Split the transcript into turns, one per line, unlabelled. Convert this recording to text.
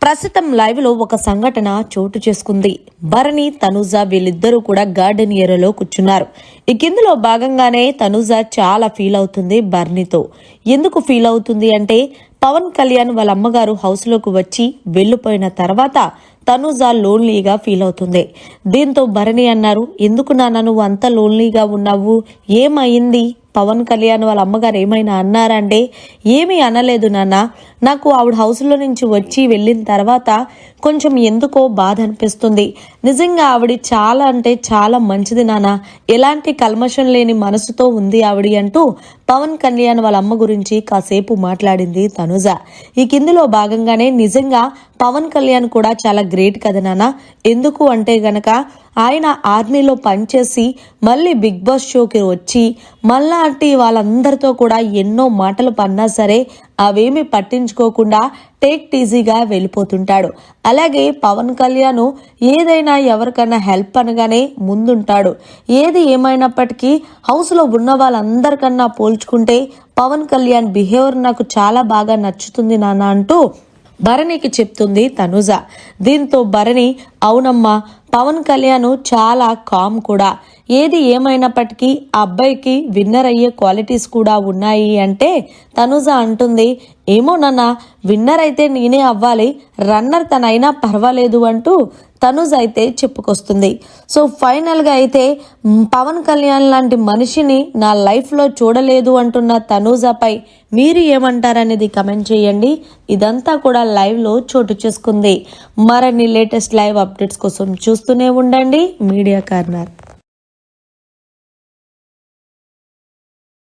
ప్రస్తుతం లైవ్ లో ఒక సంఘటన చోటు చేసుకుంది. భరణి తనుజ వీళ్ళిద్దరూ కూడా గార్డెన్ ఏరియాలో కూర్చున్నారు. ఈ కిందలో భాగంగానే తనుజ చాలా ఫీల్ అవుతుంది భరణితో. ఎందుకు ఫీల్ అవుతుంది అంటే పవన్ కళ్యాణ్ వాళ్ళ అమ్మగారు హౌస్ లోకి వచ్చి వెళ్లిపోయిన తర్వాత తనుజ లోన్లీగా ఫీల్ అవుతుంది. దీంతో భరణి అన్నారు, ఎందుకు నాన్న నువ్వు అంత లోన్లీగా ఉన్నావు, ఏమైంది, పవన్ కళ్యాణ్ వాళ్ళ అమ్మగారు ఏమైనా అన్నారంటే ఏమీ అనలేదు నాన్న, నాకు ఆవిడ హౌస్లో నుంచి వచ్చి వెళ్ళిన తర్వాత కొంచెం ఎందుకో బాధ అనిపిస్తుంది. నిజంగా ఆవిడ చాలా అంటే చాలా మంచిది నాన్న, ఎలాంటి కల్మషం లేని మనసుతో ఉంది ఆవిడ అంటూ పవన్ కళ్యాణ్ వాళ్ళ అమ్మ గురించి కాసేపు మాట్లాడింది తనుజ. ఈ కిందిలో భాగంగానే నిజంగా పవన్ కళ్యాణ్ కూడా చాలా గ్రేట్ కదా నాన్న, ఎందుకు అంటే గనక ఆయన ఆర్మీలో పనిచేసి మళ్ళీ బిగ్ బాస్ షోకి వచ్చి మళ్ళా అంటే వాళ్ళందరితో కూడా ఎన్నో మాటలు పన్నా సరే అవేమి పట్టించుకోకుండా టేక్ ఈజీగా వెళ్ళిపోతుంటాడు. అలాగే పవన్ కళ్యాణ్ ఏదైనా ఎవరికైనా హెల్ప్ అనగానే ముందుంటాడు. ఏది ఏమైనప్పటికీ హౌస్లో ఉన్న వాళ్ళందరికన్నా పోల్చుకుంటే పవన్ కళ్యాణ్ బిహేవియర్ నాకు చాలా బాగా నచ్చుతుంది నాన్న అంటూ భరణికి చెప్తుంది తనుజ. దీంతో భరణి అవునమ్మా, పవన్ కళ్యాణ్ చాలా కామ్ కూడా, ఏది ఏమైనప్పటికీ ఆ అబ్బాయికి విన్నర్ అయ్యే క్వాలిటీస్ కూడా ఉన్నాయి అంటే తనుజ అంటుంది, ఏమో నాన్న విన్నర్ అయితే నేనే అవ్వాలి, రన్నర్ తనైనా పర్వాలేదు అంటూ తనుజ అయితే చెప్పుకొస్తుంది. సో ఫైనల్గా అయితే పవన్ కళ్యాణ్ లాంటి మనిషిని నా లైఫ్లో చూడలేదు అంటున్న తనుజపై మీరు ఏమంటారనేది కమెంట్ చేయండి. ఇదంతా కూడా లైవ్లో చోటు చేసుకుంది. మరిన్ని లేటెస్ట్ లైవ్ అప్డేట్స్ కోసం చూస్తూనే ఉండండి మీడియా కార్నర్.